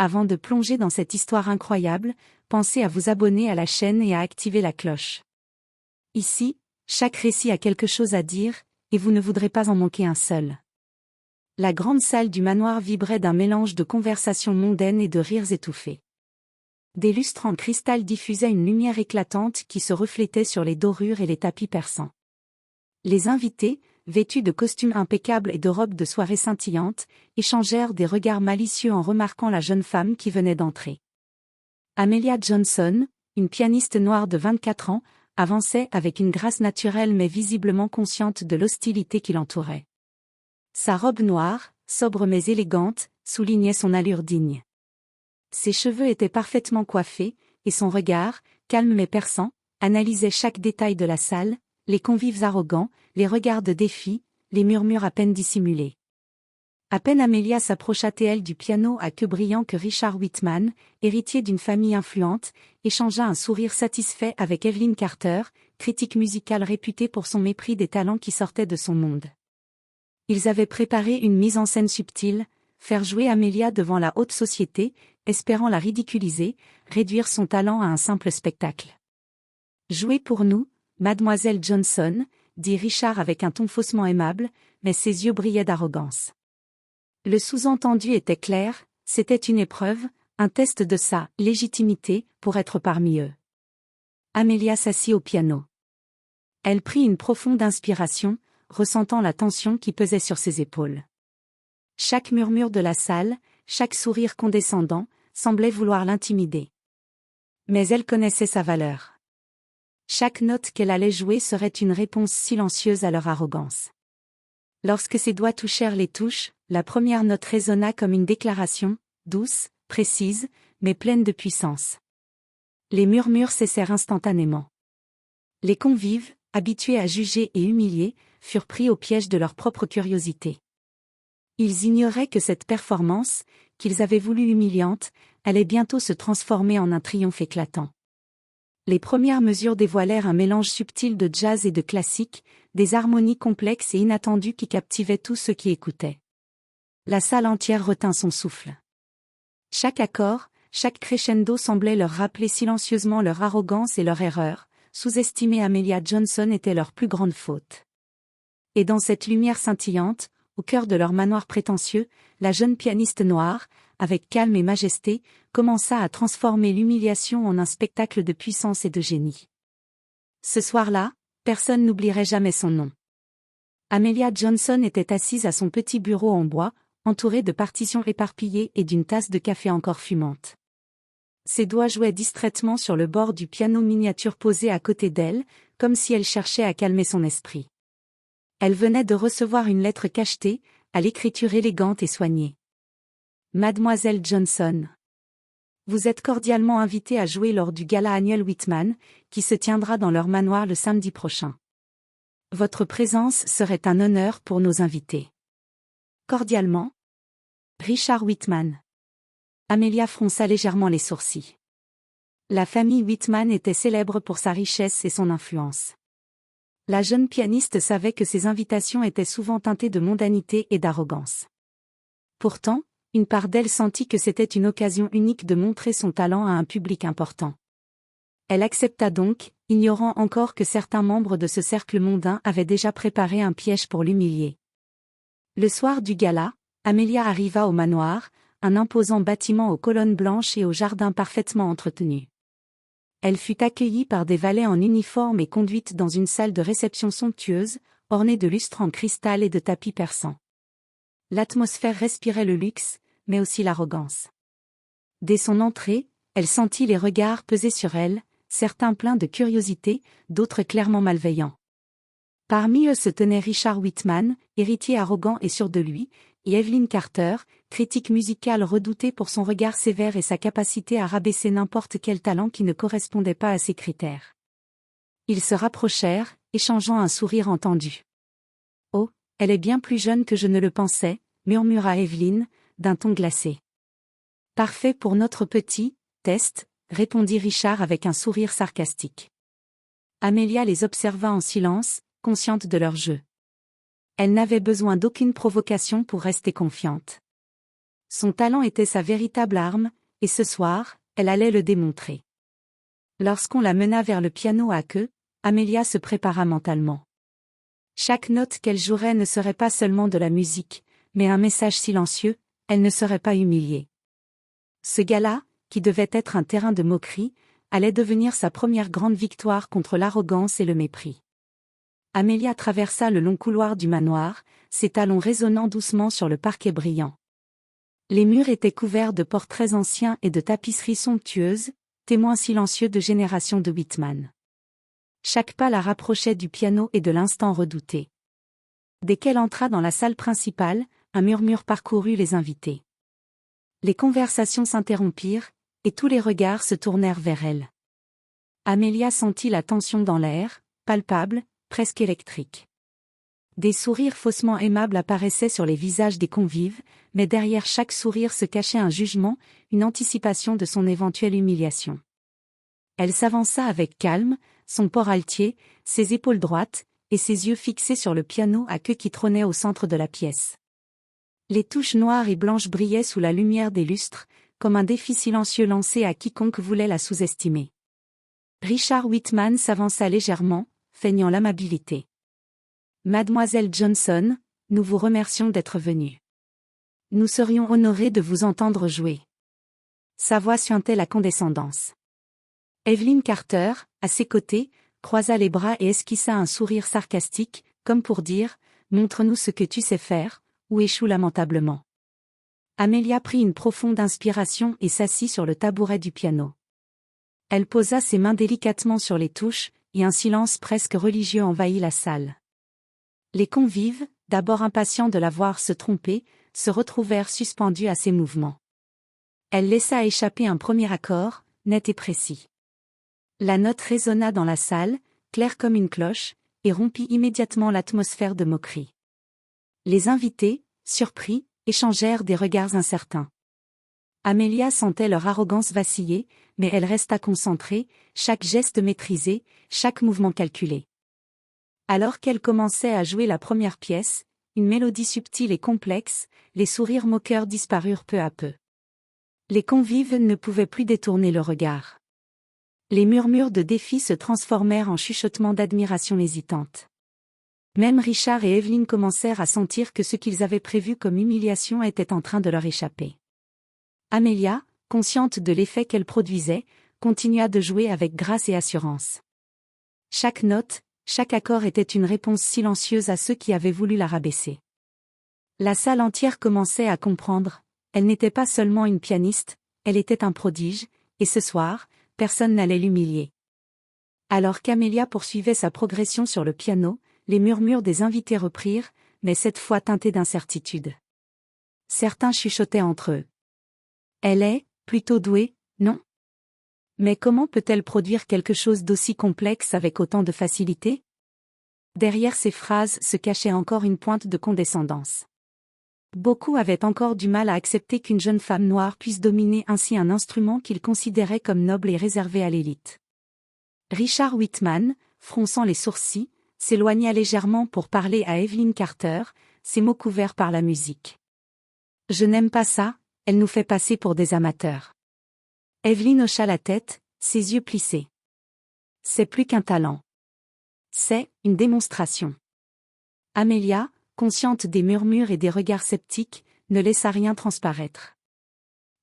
Avant de plonger dans cette histoire incroyable, pensez à vous abonner à la chaîne et à activer la cloche. Ici, chaque récit a quelque chose à dire, et vous ne voudrez pas en manquer un seul. La grande salle du manoir vibrait d'un mélange de conversations mondaines et de rires étouffés. Des lustres en cristal diffusaient une lumière éclatante qui se reflétait sur les dorures et les tapis persans. Les invités, vêtus de costumes impeccables et de robes de soirée scintillantes, échangèrent des regards malicieux en remarquant la jeune femme qui venait d'entrer. Amelia Johnson, une pianiste noire de 24 ans, avançait avec une grâce naturelle mais visiblement consciente de l'hostilité qui l'entourait. Sa robe noire, sobre mais élégante, soulignait son allure digne. Ses cheveux étaient parfaitement coiffés, et son regard, calme mais perçant, analysait chaque détail de la salle, les convives arrogants, les regards de défi, les murmures à peine dissimulés. À peine Amelia s'approcha-t-elle du piano à queue brillant que Richard Whitman, héritier d'une famille influente, échangea un sourire satisfait avec Evelyn Carter, critique musicale réputée pour son mépris des talents qui sortaient de son monde. Ils avaient préparé une mise en scène subtile, faire jouer Amelia devant la haute société, espérant la ridiculiser, réduire son talent à un simple spectacle. « Jouez pour nous, mademoiselle Johnson », dit Richard avec un ton faussement aimable, mais ses yeux brillaient d'arrogance. Le sous-entendu était clair, c'était une épreuve, un test de sa légitimité pour être parmi eux. Amelia s'assit au piano. Elle prit une profonde inspiration, ressentant la tension qui pesait sur ses épaules. Chaque murmure de la salle, chaque sourire condescendant, semblait vouloir l'intimider. Mais elle connaissait sa valeur. Chaque note qu'elle allait jouer serait une réponse silencieuse à leur arrogance. Lorsque ses doigts touchèrent les touches, la première note résonna comme une déclaration, douce, précise, mais pleine de puissance. Les murmures cessèrent instantanément. Les convives, habitués à juger et humilier, furent pris au piège de leur propre curiosité. Ils ignoraient que cette performance, qu'ils avaient voulu humiliante, allait bientôt se transformer en un triomphe éclatant. Les premières mesures dévoilèrent un mélange subtil de jazz et de classique, des harmonies complexes et inattendues qui captivaient tous ceux qui écoutaient. La salle entière retint son souffle. Chaque accord, chaque crescendo semblait leur rappeler silencieusement leur arrogance et leur erreur. Sous-estimer Amelia Johnson était leur plus grande faute. Et dans cette lumière scintillante, au cœur de leur manoir prétentieux, la jeune pianiste noire, avec calme et majesté, commença à transformer l'humiliation en un spectacle de puissance et de génie. Ce soir-là, personne n'oublierait jamais son nom. Amelia Johnson était assise à son petit bureau en bois, entourée de partitions éparpillées et d'une tasse de café encore fumante. Ses doigts jouaient distraitement sur le bord du piano miniature posé à côté d'elle, comme si elle cherchait à calmer son esprit. Elle venait de recevoir une lettre cachetée, à l'écriture élégante et soignée. Mademoiselle Johnson. Vous êtes cordialement invitée à jouer lors du gala annuel Whitman, qui se tiendra dans leur manoir le samedi prochain. Votre présence serait un honneur pour nos invités. Cordialement, Richard Whitman. Amelia fronça légèrement les sourcils. La famille Whitman était célèbre pour sa richesse et son influence. La jeune pianiste savait que ses invitations étaient souvent teintées de mondanité et d'arrogance. Pourtant, une part d'elle sentit que c'était une occasion unique de montrer son talent à un public important. Elle accepta donc, ignorant encore que certains membres de ce cercle mondain avaient déjà préparé un piège pour l'humilier. Le soir du gala, Amelia arriva au manoir, un imposant bâtiment aux colonnes blanches et au jardin parfaitement entretenu. Elle fut accueillie par des valets en uniforme et conduite dans une salle de réception somptueuse, ornée de lustres en cristal et de tapis persans. L'atmosphère respirait le luxe, mais aussi l'arrogance. Dès son entrée, elle sentit les regards peser sur elle, certains pleins de curiosité, d'autres clairement malveillants. Parmi eux se tenait Richard Whitman, héritier arrogant et sûr de lui, et Evelyn Carter, critique musicale redoutée pour son regard sévère et sa capacité à rabaisser n'importe quel talent qui ne correspondait pas à ses critères. Ils se rapprochèrent, échangeant un sourire entendu. « Oh, elle est bien plus jeune que je ne le pensais », murmura Evelyn, d'un ton glacé. « Parfait pour notre petit test », répondit Richard avec un sourire sarcastique. Amelia les observa en silence, consciente de leur jeu. Elle n'avait besoin d'aucune provocation pour rester confiante. Son talent était sa véritable arme, et ce soir, elle allait le démontrer. Lorsqu'on la mena vers le piano à queue, Amelia se prépara mentalement. Chaque note qu'elle jouerait ne serait pas seulement de la musique, mais un message silencieux, elle ne serait pas humiliée. Ce gala, qui devait être un terrain de moquerie, allait devenir sa première grande victoire contre l'arrogance et le mépris. Amelia traversa le long couloir du manoir, ses talons résonnant doucement sur le parquet brillant. Les murs étaient couverts de portraits anciens et de tapisseries somptueuses, témoins silencieux de générations de Whitman. Chaque pas la rapprochait du piano et de l'instant redouté. Dès qu'elle entra dans la salle principale, un murmure parcourut les invités. Les conversations s'interrompirent, et tous les regards se tournèrent vers elle. Amelia sentit la tension dans l'air, palpable, presque électrique. Des sourires faussement aimables apparaissaient sur les visages des convives, mais derrière chaque sourire se cachait un jugement, une anticipation de son éventuelle humiliation. Elle s'avança avec calme, son port altier, ses épaules droites, et ses yeux fixés sur le piano à queue qui trônait au centre de la pièce. Les touches noires et blanches brillaient sous la lumière des lustres, comme un défi silencieux lancé à quiconque voulait la sous-estimer. Richard Whitman s'avança légèrement, feignant l'amabilité. « Mademoiselle Johnson, nous vous remercions d'être venue. Nous serions honorés de vous entendre jouer. » Sa voix suintait la condescendance. Evelyn Carter, à ses côtés, croisa les bras et esquissa un sourire sarcastique, comme pour dire « Montre-nous ce que tu sais faire », ou échoue lamentablement. Amelia prit une profonde inspiration et s'assit sur le tabouret du piano. Elle posa ses mains délicatement sur les touches, et un silence presque religieux envahit la salle. Les convives, d'abord impatients de la voir se tromper, se retrouvèrent suspendus à ses mouvements. Elle laissa échapper un premier accord, net et précis. La note résonna dans la salle, claire comme une cloche, et rompit immédiatement l'atmosphère de moquerie. Les invités, surpris, échangèrent des regards incertains. Amelia sentait leur arrogance vaciller, mais elle resta concentrée, chaque geste maîtrisé, chaque mouvement calculé. Alors qu'elle commençait à jouer la première pièce, une mélodie subtile et complexe, les sourires moqueurs disparurent peu à peu. Les convives ne pouvaient plus détourner le regard. Les murmures de défi se transformèrent en chuchotements d'admiration hésitante. Même Richard et Evelyn commencèrent à sentir que ce qu'ils avaient prévu comme humiliation était en train de leur échapper. Amelia, consciente de l'effet qu'elle produisait, continua de jouer avec grâce et assurance. Chaque note, chaque accord était une réponse silencieuse à ceux qui avaient voulu la rabaisser. La salle entière commençait à comprendre, elle n'était pas seulement une pianiste, elle était un prodige, et ce soir, personne n'allait l'humilier. Alors qu'Amelia poursuivait sa progression sur le piano, les murmures des invités reprirent, mais cette fois teintés d'incertitude. Certains chuchotaient entre eux. Elle est, plutôt douée, non? Mais comment peut-elle produire quelque chose d'aussi complexe avec autant de facilité? Derrière ces phrases se cachait encore une pointe de condescendance. Beaucoup avaient encore du mal à accepter qu'une jeune femme noire puisse dominer ainsi un instrument qu'ils considéraient comme noble et réservé à l'élite. Richard Whitman, fronçant les sourcils, s'éloigna légèrement pour parler à Evelyn Carter, ses mots couverts par la musique. « Je n'aime pas ça, elle nous fait passer pour des amateurs. » Evelyn hocha la tête, ses yeux plissés. « C'est plus qu'un talent. C'est une démonstration. » Amelia, consciente des murmures et des regards sceptiques, ne laissa rien transparaître.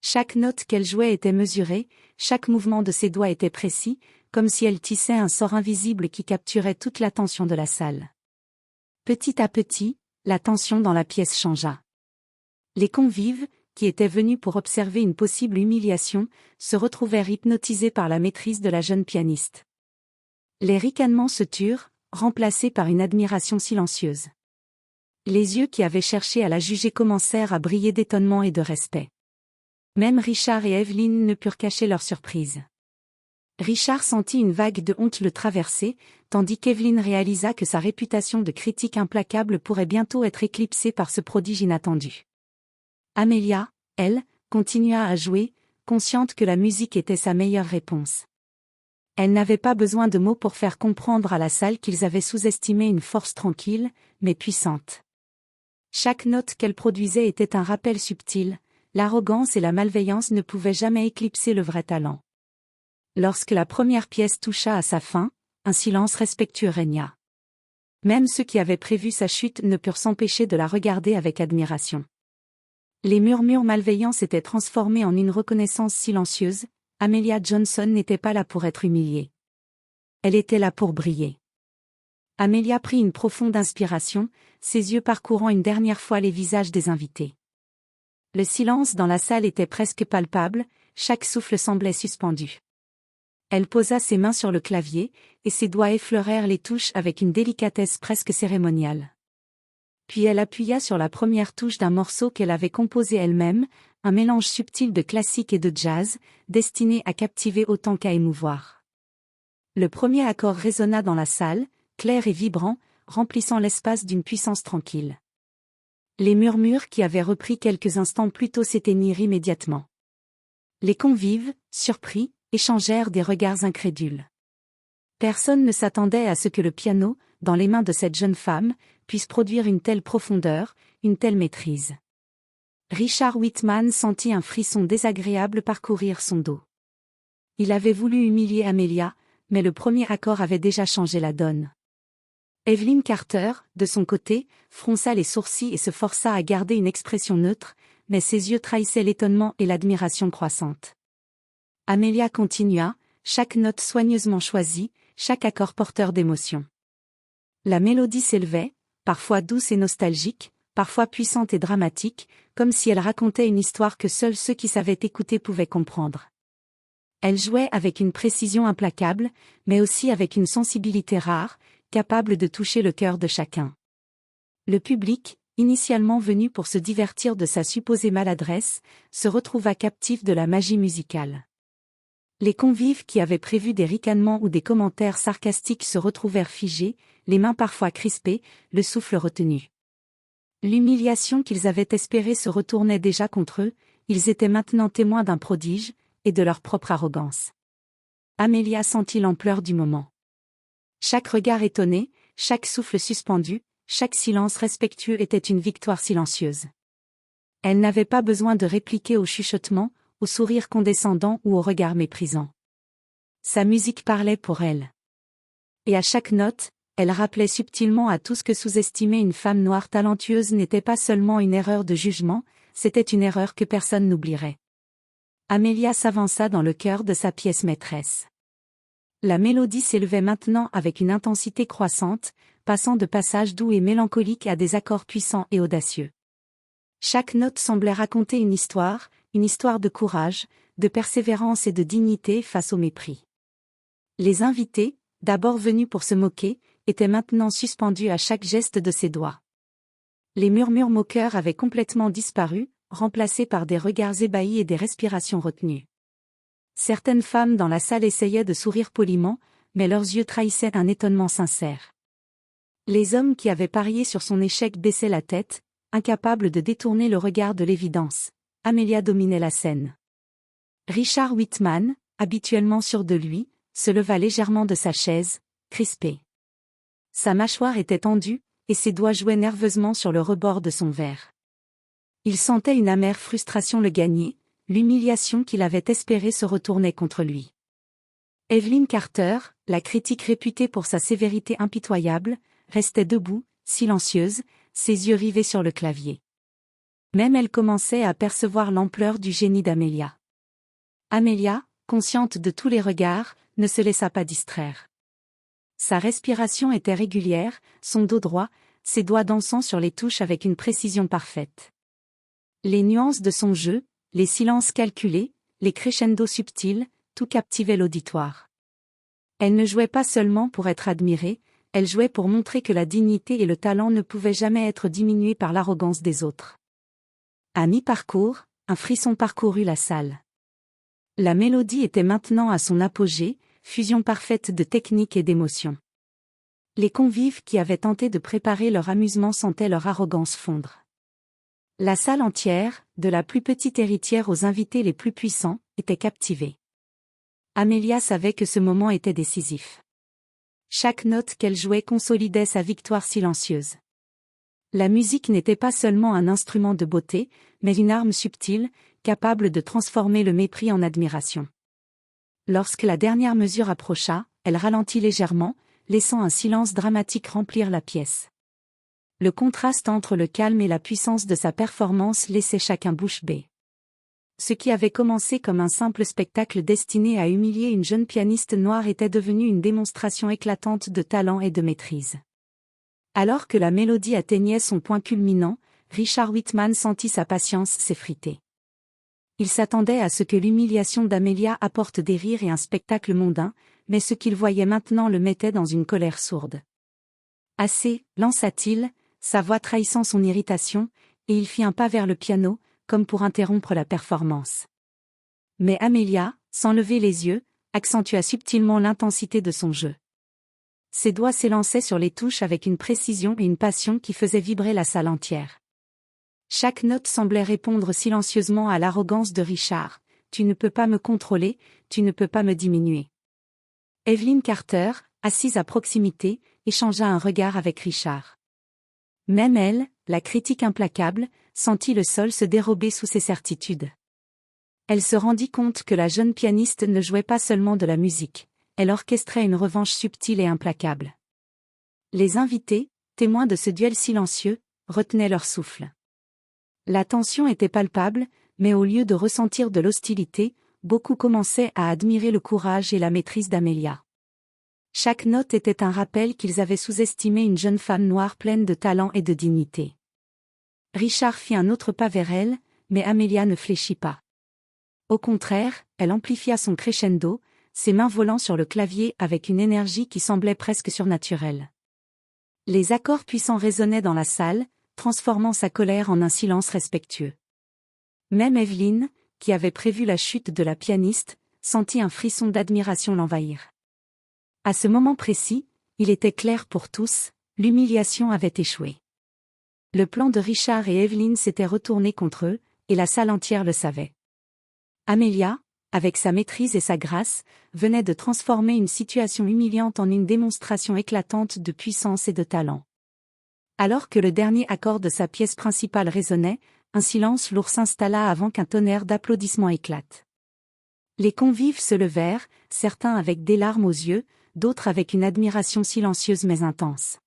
Chaque note qu'elle jouait était mesurée, chaque mouvement de ses doigts était précis, comme si elle tissait un sort invisible qui capturait toute l'attention de la salle. Petit à petit, la tension dans la pièce changea. Les convives, qui étaient venus pour observer une possible humiliation, se retrouvèrent hypnotisés par la maîtrise de la jeune pianiste. Les ricanements se turent, remplacés par une admiration silencieuse. Les yeux qui avaient cherché à la juger commencèrent à briller d'étonnement et de respect. Même Richard et Evelyn ne purent cacher leur surprise. Richard sentit une vague de honte le traverser, tandis qu'Evelyn réalisa que sa réputation de critique implacable pourrait bientôt être éclipsée par ce prodige inattendu. Amelia, elle, continua à jouer, consciente que la musique était sa meilleure réponse. Elle n'avait pas besoin de mots pour faire comprendre à la salle qu'ils avaient sous-estimé une force tranquille, mais puissante. Chaque note qu'elle produisait était un rappel subtil, l'arrogance et la malveillance ne pouvaient jamais éclipser le vrai talent. Lorsque la première pièce toucha à sa fin, un silence respectueux régna. Même ceux qui avaient prévu sa chute ne purent s'empêcher de la regarder avec admiration. Les murmures malveillants s'étaient transformés en une reconnaissance silencieuse. Amelia Johnson n'était pas là pour être humiliée. Elle était là pour briller. Amelia prit une profonde inspiration, ses yeux parcourant une dernière fois les visages des invités. Le silence dans la salle était presque palpable, chaque souffle semblait suspendu. Elle posa ses mains sur le clavier, et ses doigts effleurèrent les touches avec une délicatesse presque cérémoniale. Puis elle appuya sur la première touche d'un morceau qu'elle avait composé elle-même, un mélange subtil de classique et de jazz, destiné à captiver autant qu'à émouvoir. Le premier accord résonna dans la salle, clair et vibrant, remplissant l'espace d'une puissance tranquille. Les murmures qui avaient repris quelques instants plus tôt s'éteignirent immédiatement. Les convives, surpris, échangèrent des regards incrédules. Personne ne s'attendait à ce que le piano, dans les mains de cette jeune femme, puisse produire une telle profondeur, une telle maîtrise. Richard Whitman sentit un frisson désagréable parcourir son dos. Il avait voulu humilier Amelia, mais le premier accord avait déjà changé la donne. Evelyn Carter, de son côté, fronça les sourcils et se força à garder une expression neutre, mais ses yeux trahissaient l'étonnement et l'admiration croissante. Amelia continua, chaque note soigneusement choisie, chaque accord porteur d'émotion. La mélodie s'élevait, parfois douce et nostalgique, parfois puissante et dramatique, comme si elle racontait une histoire que seuls ceux qui savaient écouter pouvaient comprendre. Elle jouait avec une précision implacable, mais aussi avec une sensibilité rare, capable de toucher le cœur de chacun. Le public, initialement venu pour se divertir de sa supposée maladresse, se retrouva captif de la magie musicale. Les convives qui avaient prévu des ricanements ou des commentaires sarcastiques se retrouvèrent figés, les mains parfois crispées, le souffle retenu. L'humiliation qu'ils avaient espérée se retournait déjà contre eux, ils étaient maintenant témoins d'un prodige, et de leur propre arrogance. Amelia sentit l'ampleur du moment. Chaque regard étonné, chaque souffle suspendu, chaque silence respectueux était une victoire silencieuse. Elle n'avait pas besoin de répliquer au chuchotement, au sourire condescendant ou au regard méprisant. Sa musique parlait pour elle. Et à chaque note, elle rappelait subtilement à tous que sous-estimer une femme noire talentueuse n'était pas seulement une erreur de jugement, c'était une erreur que personne n'oublierait. Amelia s'avança dans le cœur de sa pièce maîtresse. La mélodie s'élevait maintenant avec une intensité croissante, passant de passages doux et mélancoliques à des accords puissants et audacieux. Chaque note semblait raconter une histoire de courage, de persévérance et de dignité face au mépris. Les invités, d'abord venus pour se moquer, étaient maintenant suspendus à chaque geste de ses doigts. Les murmures moqueurs avaient complètement disparu, remplacés par des regards ébahis et des respirations retenues. Certaines femmes dans la salle essayaient de sourire poliment, mais leurs yeux trahissaient un étonnement sincère. Les hommes qui avaient parié sur son échec baissaient la tête, incapables de détourner le regard de l'évidence. Amelia dominait la scène. Richard Whitman, habituellement sûr de lui, se leva légèrement de sa chaise, crispé. Sa mâchoire était tendue, et ses doigts jouaient nerveusement sur le rebord de son verre. Il sentait une amère frustration le gagner, l'humiliation qu'il avait espérée se retournait contre lui. Evelyn Carter, la critique réputée pour sa sévérité impitoyable, restait debout, silencieuse, ses yeux rivés sur le clavier. Même elle commençait à percevoir l'ampleur du génie d'Amelia. Amelia, consciente de tous les regards, ne se laissa pas distraire. Sa respiration était régulière, son dos droit, ses doigts dansant sur les touches avec une précision parfaite. Les nuances de son jeu, les silences calculés, les crescendos subtils, tout captivait l'auditoire. Elle ne jouait pas seulement pour être admirée, elle jouait pour montrer que la dignité et le talent ne pouvaient jamais être diminués par l'arrogance des autres. À mi-parcours, un frisson parcourut la salle. La mélodie était maintenant à son apogée, fusion parfaite de technique et d'émotion. Les convives qui avaient tenté de préparer leur amusement sentaient leur arrogance fondre. La salle entière, de la plus petite héritière aux invités les plus puissants, était captivée. Amelia savait que ce moment était décisif. Chaque note qu'elle jouait consolidait sa victoire silencieuse. La musique n'était pas seulement un instrument de beauté, mais une arme subtile, capable de transformer le mépris en admiration. Lorsque la dernière mesure approcha, elle ralentit légèrement, laissant un silence dramatique remplir la pièce. Le contraste entre le calme et la puissance de sa performance laissait chacun bouche bée. Ce qui avait commencé comme un simple spectacle destiné à humilier une jeune pianiste noire était devenu une démonstration éclatante de talent et de maîtrise. Alors que la mélodie atteignait son point culminant, Richard Whitman sentit sa patience s'effriter. Il s'attendait à ce que l'humiliation d'Amelia apporte des rires et un spectacle mondain, mais ce qu'il voyait maintenant le mettait dans une colère sourde. « Assez » lança-t-il, sa voix trahissant son irritation, et il fit un pas vers le piano, comme pour interrompre la performance. Mais Amelia, sans lever les yeux, accentua subtilement l'intensité de son jeu. Ses doigts s'élançaient sur les touches avec une précision et une passion qui faisaient vibrer la salle entière. Chaque note semblait répondre silencieusement à l'arrogance de Richard. « Tu ne peux pas me contrôler, tu ne peux pas me diminuer. » Evelyn Carter, assise à proximité, échangea un regard avec Richard. Même elle, la critique implacable, sentit le sol se dérober sous ses certitudes. Elle se rendit compte que la jeune pianiste ne jouait pas seulement de la musique, elle orchestrait une revanche subtile et implacable. Les invités, témoins de ce duel silencieux, retenaient leur souffle. La tension était palpable, mais au lieu de ressentir de l'hostilité, beaucoup commençaient à admirer le courage et la maîtrise d'Amelia. Chaque note était un rappel qu'ils avaient sous-estimé une jeune femme noire pleine de talent et de dignité. Richard fit un autre pas vers elle, mais Amelia ne fléchit pas. Au contraire, elle amplifia son crescendo, ses mains volant sur le clavier avec une énergie qui semblait presque surnaturelle. Les accords puissants résonnaient dans la salle, transformant sa colère en un silence respectueux. Même Evelyn, qui avait prévu la chute de la pianiste, sentit un frisson d'admiration l'envahir. À ce moment précis, il était clair pour tous, l'humiliation avait échoué. Le plan de Richard et Evelyn s'était retourné contre eux, et la salle entière le savait. Amelia, avec sa maîtrise et sa grâce, venait de transformer une situation humiliante en une démonstration éclatante de puissance et de talent. Alors que le dernier accord de sa pièce principale résonnait, un silence lourd s'installa avant qu'un tonnerre d'applaudissements éclate. Les convives se levèrent, certains avec des larmes aux yeux, d'autres avec une admiration silencieuse mais intense.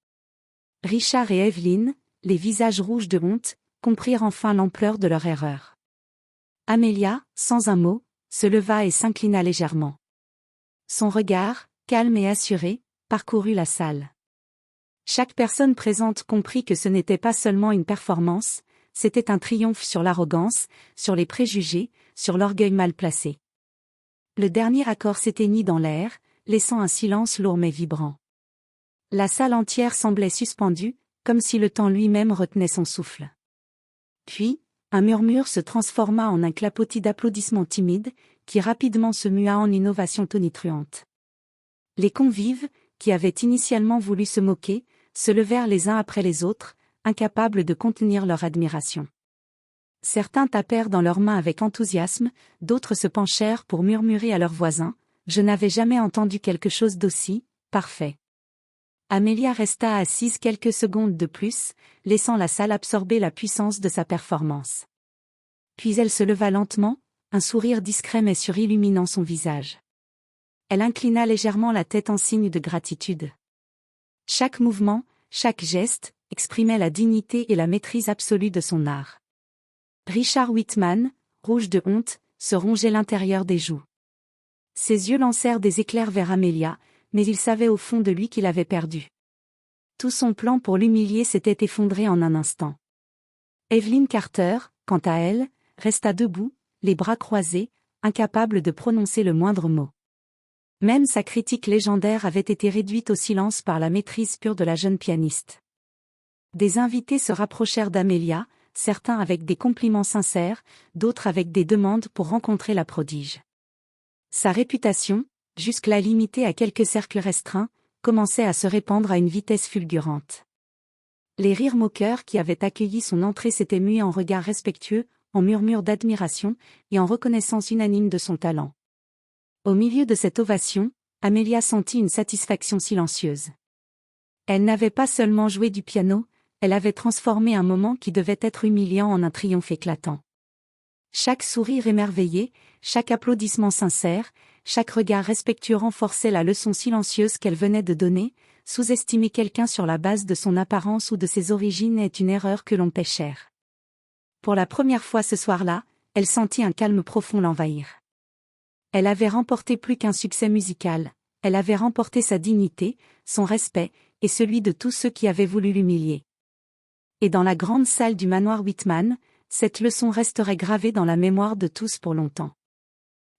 Richard et Evelyn, les visages rouges de honte, comprirent enfin l'ampleur de leur erreur. Amelia, sans un mot, se leva et s'inclina légèrement. Son regard, calme et assuré, parcourut la salle. Chaque personne présente comprit que ce n'était pas seulement une performance, c'était un triomphe sur l'arrogance, sur les préjugés, sur l'orgueil mal placé. Le dernier accord s'éteignit dans l'air, laissant un silence lourd mais vibrant. La salle entière semblait suspendue, comme si le temps lui-même retenait son souffle. Puis, un murmure se transforma en un clapotis d'applaudissements timides, qui rapidement se mua en une ovation tonitruante. Les convives, qui avaient initialement voulu se moquer, se levèrent les uns après les autres, incapables de contenir leur admiration. Certains tapèrent dans leurs mains avec enthousiasme, d'autres se penchèrent pour murmurer à leurs voisins « Je n'avais jamais entendu quelque chose d'aussi parfait ». Amelia resta assise quelques secondes de plus, laissant la salle absorber la puissance de sa performance. Puis elle se leva lentement, un sourire discret mais sûr illuminant son visage. Elle inclina légèrement la tête en signe de gratitude. Chaque mouvement, chaque geste, exprimait la dignité et la maîtrise absolue de son art. Richard Whitman, rouge de honte, se rongeait l'intérieur des joues. Ses yeux lancèrent des éclairs vers Amelia, mais il savait au fond de lui qu'il avait perdu. Tout son plan pour l'humilier s'était effondré en un instant. Evelyn Carter, quant à elle, resta debout, les bras croisés, incapable de prononcer le moindre mot. Même sa critique légendaire avait été réduite au silence par la maîtrise pure de la jeune pianiste. Des invités se rapprochèrent d'Amelia, certains avec des compliments sincères, d'autres avec des demandes pour rencontrer la prodige. Sa réputation, jusque-là limitée à quelques cercles restreints, commençait à se répandre à une vitesse fulgurante. Les rires moqueurs qui avaient accueilli son entrée s'étaient mués en regards respectueux, en murmures d'admiration, et en reconnaissance unanime de son talent. Au milieu de cette ovation, Amelia sentit une satisfaction silencieuse. Elle n'avait pas seulement joué du piano, elle avait transformé un moment qui devait être humiliant en un triomphe éclatant. Chaque sourire émerveillé, chaque applaudissement sincère, chaque regard respectueux renforçait la leçon silencieuse qu'elle venait de donner. Sous-estimer quelqu'un sur la base de son apparence ou de ses origines est une erreur que l'on paie cher. Pour la première fois ce soir-là, elle sentit un calme profond l'envahir. Elle avait remporté plus qu'un succès musical, elle avait remporté sa dignité, son respect, et celui de tous ceux qui avaient voulu l'humilier. Et dans la grande salle du manoir Whitman, cette leçon resterait gravée dans la mémoire de tous pour longtemps.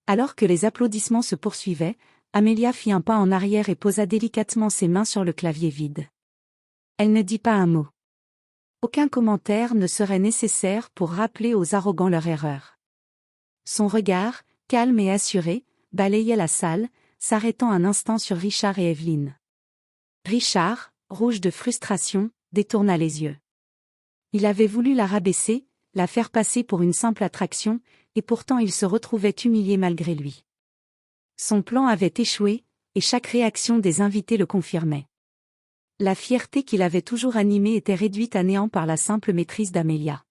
Alors que les applaudissements se poursuivaient, Amelia fit un pas en arrière et posa délicatement ses mains sur le clavier vide. Elle ne dit pas un mot. Aucun commentaire ne serait nécessaire pour rappeler aux arrogants leur erreur. Son regard, calme et assuré, balayait la salle, s'arrêtant un instant sur Richard et Evelyn. Richard, rouge de frustration, détourna les yeux. Il avait voulu la rabaisser, la faire passer pour une simple attraction, et pourtant il se retrouvait humilié malgré lui. Son plan avait échoué, et chaque réaction des invités le confirmait. La fierté qui l'avait toujours animé était réduite à néant par la simple maîtrise d'Amelia.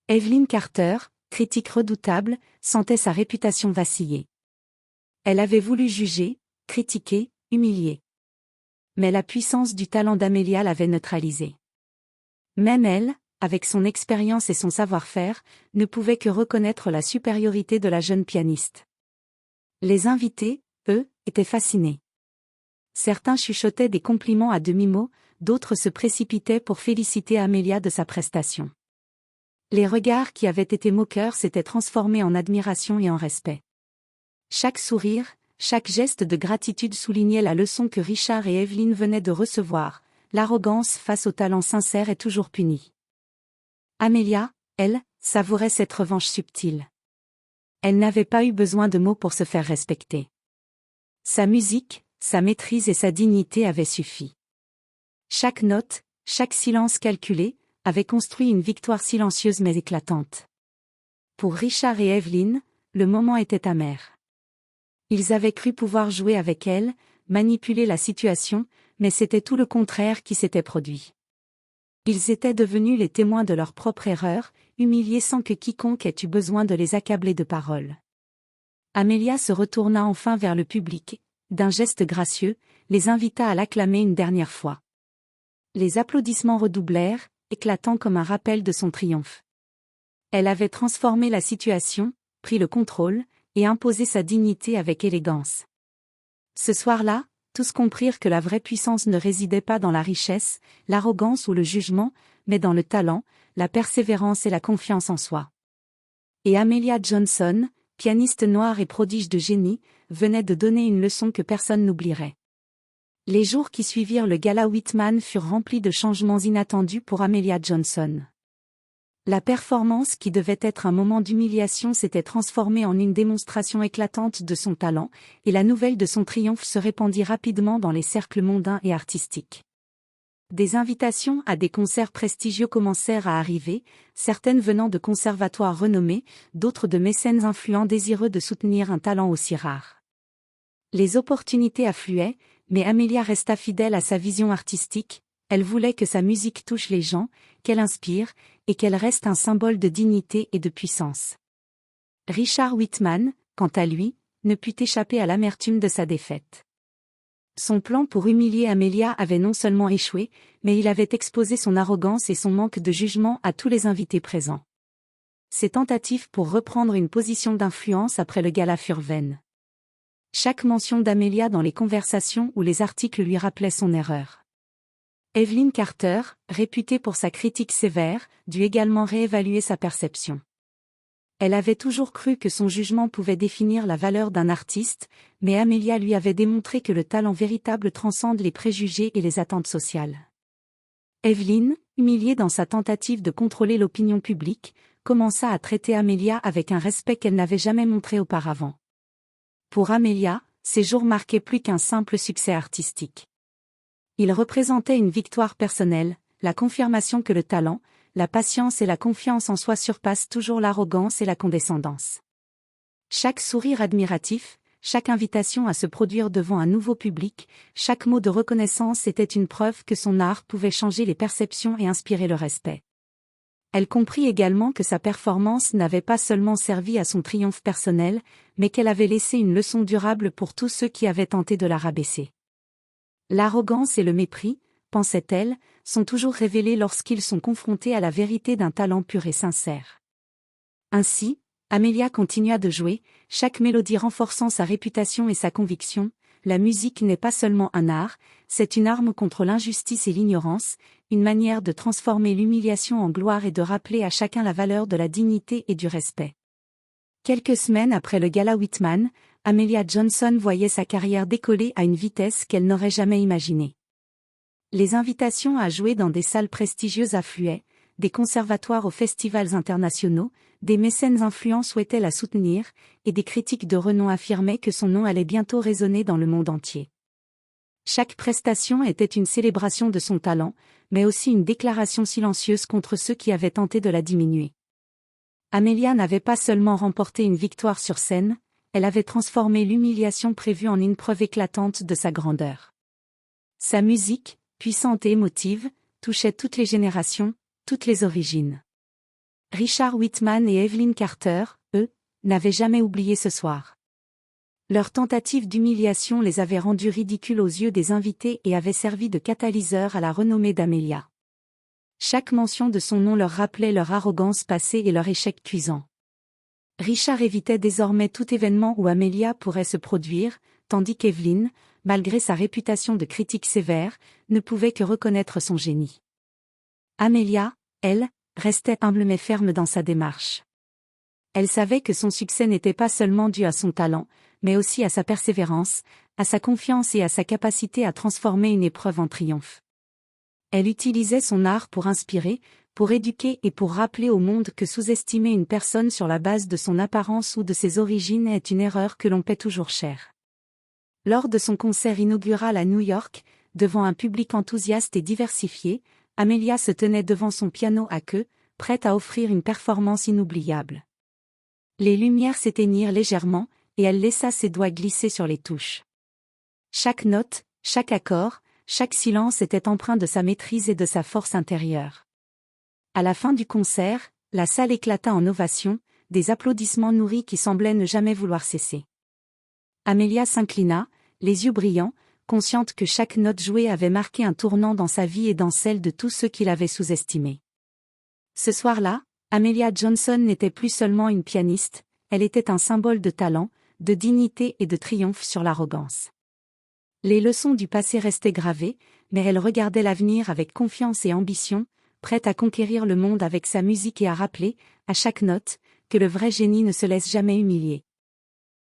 Evelyn Carter, critique redoutable, sentait sa réputation vaciller. Elle avait voulu juger, critiquer, humilier. Mais la puissance du talent d'Amelia l'avait neutralisée. Même elle, avec son expérience et son savoir-faire, ne pouvait que reconnaître la supériorité de la jeune pianiste. Les invités, eux, étaient fascinés. Certains chuchotaient des compliments à demi-mot, d'autres se précipitaient pour féliciter Amelia de sa prestation. Les regards qui avaient été moqueurs s'étaient transformés en admiration et en respect. Chaque sourire, chaque geste de gratitude soulignait la leçon que Richard et Evelyn venaient de recevoir: l'arrogance face au talent sincère est toujours punie. Amelia, elle, savourait cette revanche subtile. Elle n'avait pas eu besoin de mots pour se faire respecter. Sa musique, sa maîtrise et sa dignité avaient suffi. Chaque note, chaque silence calculé, avait construit une victoire silencieuse mais éclatante. Pour Richard et Evelyn, le moment était amer. Ils avaient cru pouvoir jouer avec elle, manipuler la situation, mais c'était tout le contraire qui s'était produit. Ils étaient devenus les témoins de leur propre erreur, humiliés sans que quiconque ait eu besoin de les accabler de paroles. Amelia se retourna enfin vers le public, d'un geste gracieux, les invita à l'acclamer une dernière fois. Les applaudissements redoublèrent, éclatant comme un rappel de son triomphe. Elle avait transformé la situation, pris le contrôle, et imposé sa dignité avec élégance. Ce soir-là, tous comprirent que la vraie puissance ne résidait pas dans la richesse, l'arrogance ou le jugement, mais dans le talent, la persévérance et la confiance en soi. Et Amelia Johnson, pianiste noire et prodige de génie, venait de donner une leçon que personne n'oublierait. Les jours qui suivirent le gala Whitman furent remplis de changements inattendus pour Amelia Johnson. La performance qui devait être un moment d'humiliation s'était transformée en une démonstration éclatante de son talent, et la nouvelle de son triomphe se répandit rapidement dans les cercles mondains et artistiques. Des invitations à des concerts prestigieux commencèrent à arriver, certaines venant de conservatoires renommés, d'autres de mécènes influents désireux de soutenir un talent aussi rare. Les opportunités affluaient, mais Amelia resta fidèle à sa vision artistique. Elle voulait que sa musique touche les gens, qu'elle inspire, et qu'elle reste un symbole de dignité et de puissance. Richard Whitman, quant à lui, ne put échapper à l'amertume de sa défaite. Son plan pour humilier Amelia avait non seulement échoué, mais il avait exposé son arrogance et son manque de jugement à tous les invités présents. Ses tentatives pour reprendre une position d'influence après le gala furent vaines. Chaque mention d'Amelia dans les conversations ou les articles lui rappelait son erreur. Evelyn Carter, réputée pour sa critique sévère, dut également réévaluer sa perception. Elle avait toujours cru que son jugement pouvait définir la valeur d'un artiste, mais Amelia lui avait démontré que le talent véritable transcende les préjugés et les attentes sociales. Evelyn, humiliée dans sa tentative de contrôler l'opinion publique, commença à traiter Amelia avec un respect qu'elle n'avait jamais montré auparavant. Pour Amelia, ces jours marquaient plus qu'un simple succès artistique. Ils représentaient une victoire personnelle, la confirmation que le talent, la patience et la confiance en soi surpassent toujours l'arrogance et la condescendance. Chaque sourire admiratif, chaque invitation à se produire devant un nouveau public, chaque mot de reconnaissance était une preuve que son art pouvait changer les perceptions et inspirer le respect. Elle comprit également que sa performance n'avait pas seulement servi à son triomphe personnel, mais qu'elle avait laissé une leçon durable pour tous ceux qui avaient tenté de la rabaisser. L'arrogance et le mépris, pensait-elle, sont toujours révélés lorsqu'ils sont confrontés à la vérité d'un talent pur et sincère. Ainsi, Amelia continua de jouer, chaque mélodie renforçant sa réputation et sa conviction. La musique n'est pas seulement un art, c'est une arme contre l'injustice et l'ignorance, une manière de transformer l'humiliation en gloire et de rappeler à chacun la valeur de la dignité et du respect. Quelques semaines après le gala Whitman, Amelia Johnson voyait sa carrière décoller à une vitesse qu'elle n'aurait jamais imaginée. Les invitations à jouer dans des salles prestigieuses affluaient, des conservatoires aux festivals internationaux, des mécènes influents souhaitaient la soutenir, et des critiques de renom affirmaient que son nom allait bientôt résonner dans le monde entier. Chaque prestation était une célébration de son talent, mais aussi une déclaration silencieuse contre ceux qui avaient tenté de la diminuer. Amelia n'avait pas seulement remporté une victoire sur scène, elle avait transformé l'humiliation prévue en une preuve éclatante de sa grandeur. Sa musique, puissante et émotive, touchait toutes les générations, toutes les origines. Richard Whitman et Evelyn Carter, eux, n'avaient jamais oublié ce soir. Leur tentative d'humiliation les avait rendus ridicules aux yeux des invités et avait servi de catalyseur à la renommée d'Amelia. Chaque mention de son nom leur rappelait leur arrogance passée et leur échec cuisant. Richard évitait désormais tout événement où Amelia pourrait se produire, tandis qu'Evelyn, malgré sa réputation de critique sévère, ne pouvait que reconnaître son génie. Amelia, elle, restait humble mais ferme dans sa démarche. Elle savait que son succès n'était pas seulement dû à son talent, mais aussi à sa persévérance, à sa confiance et à sa capacité à transformer une épreuve en triomphe. Elle utilisait son art pour inspirer, pour éduquer et pour rappeler au monde que sous-estimer une personne sur la base de son apparence ou de ses origines est une erreur que l'on paie toujours cher. Lors de son concert inaugural à New York, devant un public enthousiaste et diversifié, Amelia se tenait devant son piano à queue, prête à offrir une performance inoubliable. Les lumières s'éteignirent légèrement, et elle laissa ses doigts glisser sur les touches. Chaque note, chaque accord, chaque silence était empreint de sa maîtrise et de sa force intérieure. À la fin du concert, la salle éclata en ovations, des applaudissements nourris qui semblaient ne jamais vouloir cesser. Amelia s'inclina, les yeux brillants, consciente que chaque note jouée avait marqué un tournant dans sa vie et dans celle de tous ceux qui l'avaient sous-estimée. Ce soir-là, Amelia Johnson n'était plus seulement une pianiste, elle était un symbole de talent, de dignité et de triomphe sur l'arrogance. Les leçons du passé restaient gravées, mais elle regardait l'avenir avec confiance et ambition, prête à conquérir le monde avec sa musique et à rappeler, à chaque note, que le vrai génie ne se laisse jamais humilier.